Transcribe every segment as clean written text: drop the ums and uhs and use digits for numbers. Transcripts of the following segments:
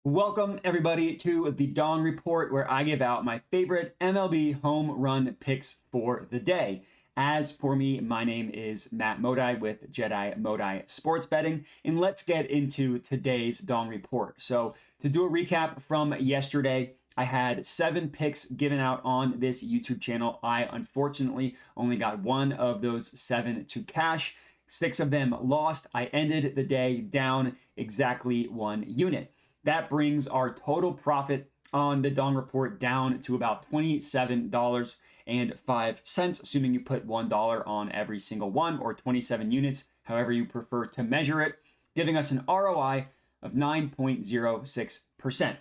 Welcome, everybody, to the Dong Report, where I give out my favorite MLB home run picks for the day. As for me, my name is Matt Modi with Jedi Sports Betting, and let's get into today's Dong Report. So, to do a recap from yesterday, I had 7 picks given out on this YouTube channel. I unfortunately only got 1 of those 7 to cash. 6 of them lost. I ended the day down exactly 1 unit. That brings our total profit on the Dong Report down to about $27.05, assuming you put $1 on every single one, or 27 units, however you prefer to measure it, giving us an ROI of 9.06%.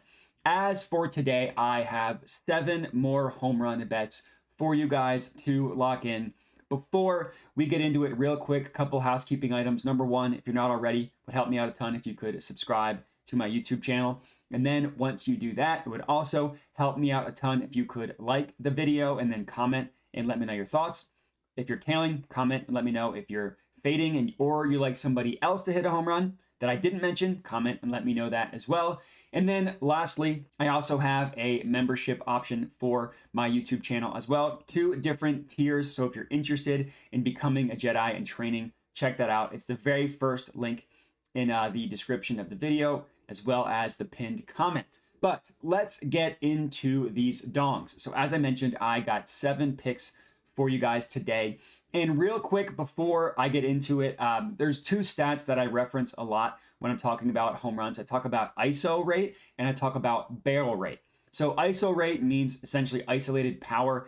As for today, I have 7 more home run bets for you guys to lock in. Before we get into it, real quick, a couple housekeeping items. Number 1, if you're not already, would help me out a ton if you could subscribe to my YouTube channel. And then once you do that, it would also help me out a ton if you could like the video and then comment and let me know your thoughts. If you're tailing, comment and let me know. If you're fading or you like somebody else to hit a home run that I didn't mention, comment and let me know that as well. And then lastly, I also have a membership option for my YouTube channel as well. 2 different tiers. So if you're interested in becoming a Jedi and training, check that out. It's the very first link in the description of the video, as well as the pinned comment. But let's get into these dongs. So as I mentioned, I got 7 picks for you guys today. And real quick, before I get into it, there's 2 stats that I reference a lot when I'm talking about home runs. I talk about ISO rate and I talk about barrel rate. So ISO rate means essentially isolated power.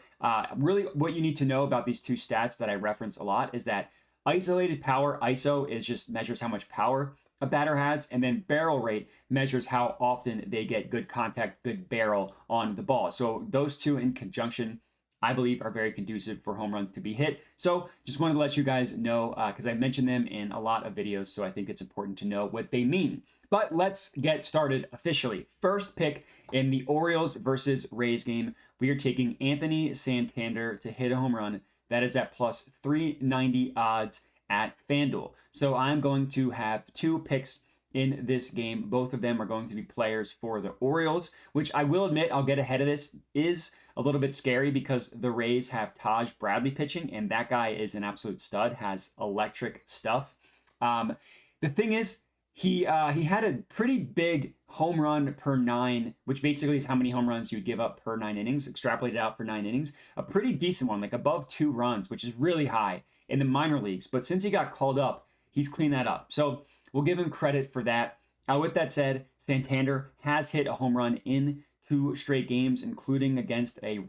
Really what you need to know about these 2 stats that I reference a lot is that isolated power, ISO, is just measures how much power a batter has, and then barrel rate measures how often they get good contact, good barrel on the ball. So those 2 in conjunction, I believe, are very conducive for home runs to be hit. So just wanted to let you guys know because I mentioned them in a lot of videos, so I think it's important to know what they mean. But let's get started officially. First pick in the Orioles versus Rays game, we are taking Anthony Santander to hit a home run. That is at plus 390 odds at FanDuel. So I'm going to have 2 picks in this game. Both of them are going to be players for the Orioles, which I will admit, I'll get ahead of this, is a little bit scary because the Rays have Taj Bradley pitching, and that guy is an absolute stud, has electric stuff. The thing is, he had a pretty big home run per 9, which basically is how many home runs you would give up per 9 innings, extrapolated out for 9 innings. A pretty decent one, like above 2 runs, which is really high in the minor leagues. But since he got called up, he's cleaned that up. So we'll give him credit for that. With that said, Santander has hit a home run in 2 straight games, including against a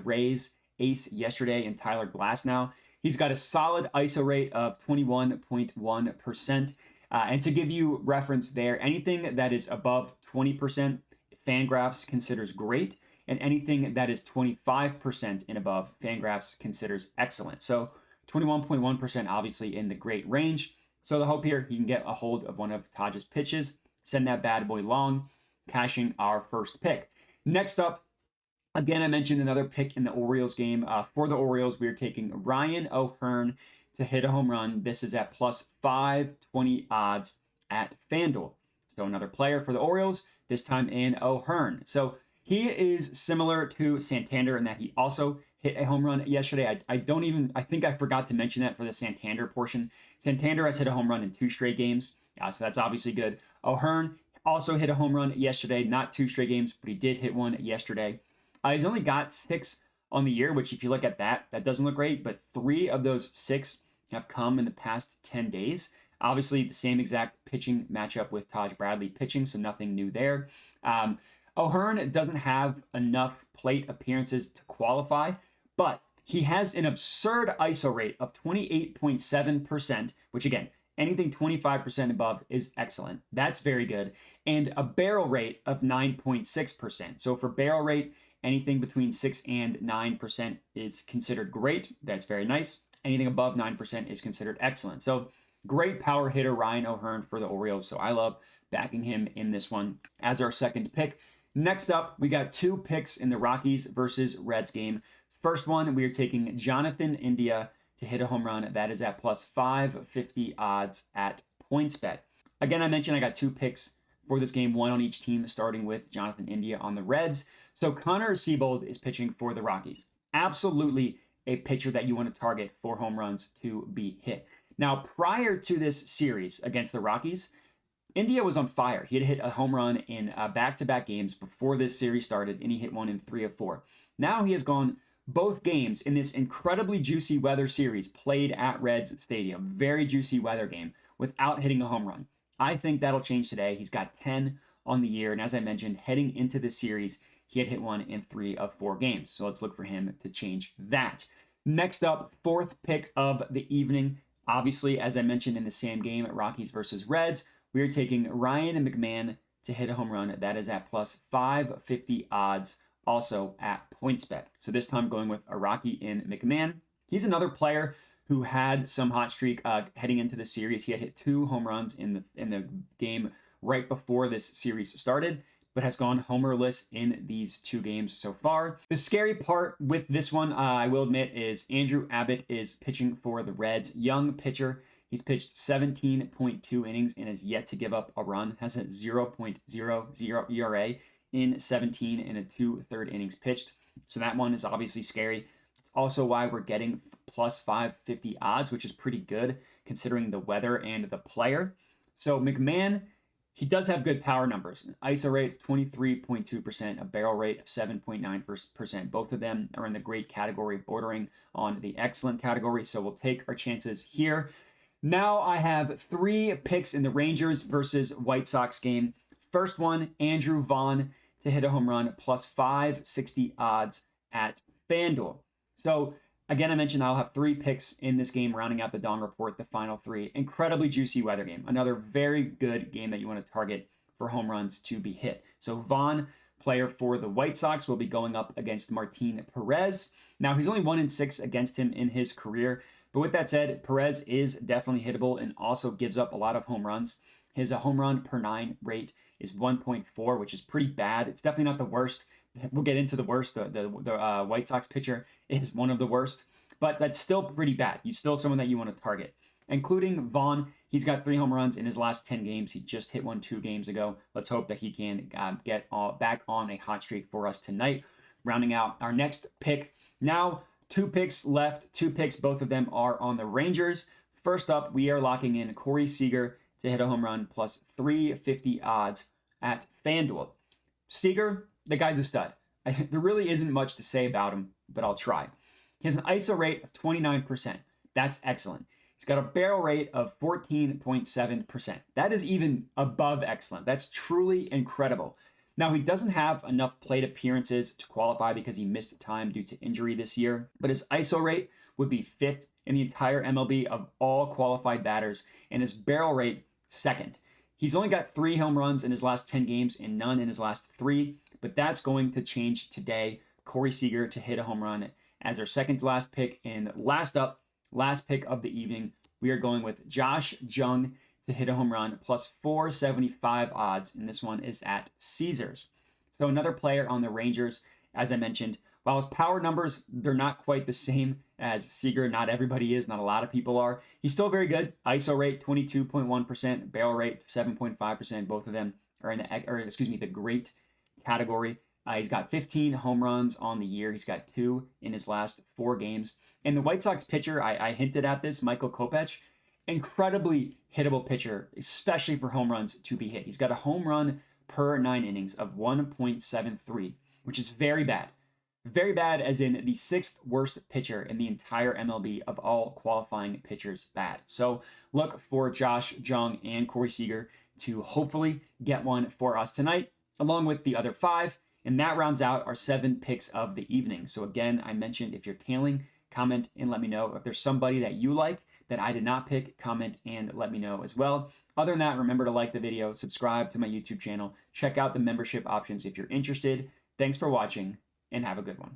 Rays ace yesterday in Tyler Glasnow. He's got a solid ISO rate of 21.1%. And to give you reference there, anything that is above 20%, Fangraphs considers great. And anything that is 25% and above, Fangraphs considers excellent. So 21.1% obviously in the great range. So the hope here, he can get a hold of one of Taj's pitches, send that bad boy long, cashing our first pick. Next up, again, I mentioned another pick in the Orioles game. For the Orioles, we are taking Ryan O'Hearn to hit a home run. This is at plus 520 odds at FanDuel. So another player for the Orioles, this time in O'Hearn. So he is similar to Santander in that he also hit a home run yesterday. I think I forgot to mention that for the Santander portion. Santander has hit a home run in 2 straight games, so that's obviously good. O'Hearn also hit a home run yesterday, not 2 straight games, but he did hit one yesterday. He's only got 6 on the year, which if you look at that doesn't look great, but 3 of those 6 have come in the past 10 days. Obviously, the same exact pitching matchup with Taj Bradley pitching, so nothing new there. O'Hearn doesn't have enough plate appearances to qualify, but he has an absurd ISO rate of 28.7%, which again, anything 25% above is excellent. That's very good. And a barrel rate of 9.6%. So for barrel rate, anything between 6 and 9% is considered great. That's very nice. Anything above 9% is considered excellent. So great power hitter, Ryan O'Hearn for the Orioles. So I love backing him in this one as our second pick. Next up, we got 2 picks in the Rockies versus Reds game. First one, we are taking Jonathan India to hit a home run. That is at plus 550 odds at PointsBet. Again, I mentioned I got 2 picks for this game, one on each team, starting with Jonathan India on the Reds. So Connor Siebold is pitching for the Rockies. Absolutely a pitcher that you want to target for home runs to be hit. Now, prior to this series against the Rockies, India was on fire. He had hit a home run in back-to-back games before this series started, and he hit one in 3 of 4. Now he has gone both games in this incredibly juicy weather series played at Reds Stadium. Very juicy weather game without hitting a home run. I think that'll change today. He's got 10 on the year, and as I mentioned, heading into this series, he had hit one in 3 of 4 games. So let's look for him to change that. Next up, fourth pick of the evening. Obviously, as I mentioned in the same game at Rockies versus Reds, we are taking Ryan McMahon to hit a home run. That is at plus 550 odds, also at PointsBet. So this time going with a Rocky in McMahon. He's another player who had some hot streak heading into the series. He had hit 2 home runs in the game right before this series started, but has gone homerless in these 2 games so far. The scary part with this one, I will admit, is Andrew Abbott is pitching for the Reds. Young pitcher. He's pitched 17.2 innings and has yet to give up a run. Has a 0.00 ERA in 17 and a 2/3 innings pitched. So that one is obviously scary. It's also why we're getting plus 550 odds, which is pretty good considering the weather and the player. So McMahon, he does have good power numbers. An ISO rate 23.2%, a barrel rate of 7.9%. Both of them are in the great category, bordering on the excellent category. So we'll take our chances here. Now I have 3 picks in the Rangers versus White Sox game. First one, Andrew Vaughn to hit a home run, plus 560 odds at FanDuel. So again, I mentioned I'll have 3 picks in this game, rounding out the Dong Report, the final 3. Incredibly juicy weather game. Another very good game that you want to target for home runs to be hit. So Vaughn, player for the White Sox, will be going up against Martin Perez. Now, he's only 1-6 against him in his career. But with that said, Perez is definitely hittable and also gives up a lot of home runs. His home run per 9 rate is 1.4, which is pretty bad. It's definitely not the worst. We'll get into the worst. The White Sox pitcher is one of the worst, but that's still pretty bad. He's still someone that you want to target. Including Vaughn, he's got 3 home runs in his last 10 games. He just hit one 2 games ago. Let's hope that he can get back on a hot streak for us tonight. Rounding out our next pick. Now, 2 picks left. 2 picks, both of them are on the Rangers. First up, we are locking in Corey Seager to hit a home run, plus 350 odds at FanDuel. Seager, the guy's a stud. There really isn't much to say about him, but I'll try. He has an ISO rate of 29%. That's excellent. He's got a barrel rate of 14.7%. That is even above excellent. That's truly incredible. Now, he doesn't have enough plate appearances to qualify because he missed time due to injury this year, but his ISO rate would be 5th in the entire MLB of all qualified batters, and his barrel rate 2nd. He's only got 3 home runs in his last 10 games and none in his last 3, but that's going to change today. Corey Seager to hit a home run as our second to last pick. And last up, last pick of the evening, we are going with Josh Jung to hit a home run, plus 475 odds, and this one is at Caesars. So another player on the Rangers, as I mentioned, while his power numbers, they're not quite the same as Seager. Not everybody is, not a lot of people are. He's still very good. ISO rate 22.1%, barrel rate 7.5%. Both of them are in the great category. He's got 15 home runs on the year. He's got 2 in his last 4 games. And the White Sox pitcher, I hinted at this, Michael Kopech, incredibly hittable pitcher, especially for home runs to be hit. He's got a home run per 9 innings of 1.73, which is very bad. Very bad, as in the 6th worst pitcher in the entire MLB of all qualifying pitchers bad. So look for Josh Jung and Corey Seager to hopefully get one for us tonight, along with the other 5. And that rounds out our 7 picks of the evening. So again, I mentioned if you're tailing, comment and let me know. If there's somebody that you like that I did not pick, comment and let me know as well. Other than that, remember to like the video, subscribe to my YouTube channel, check out the membership options if you're interested. Thanks for watching and have a good one.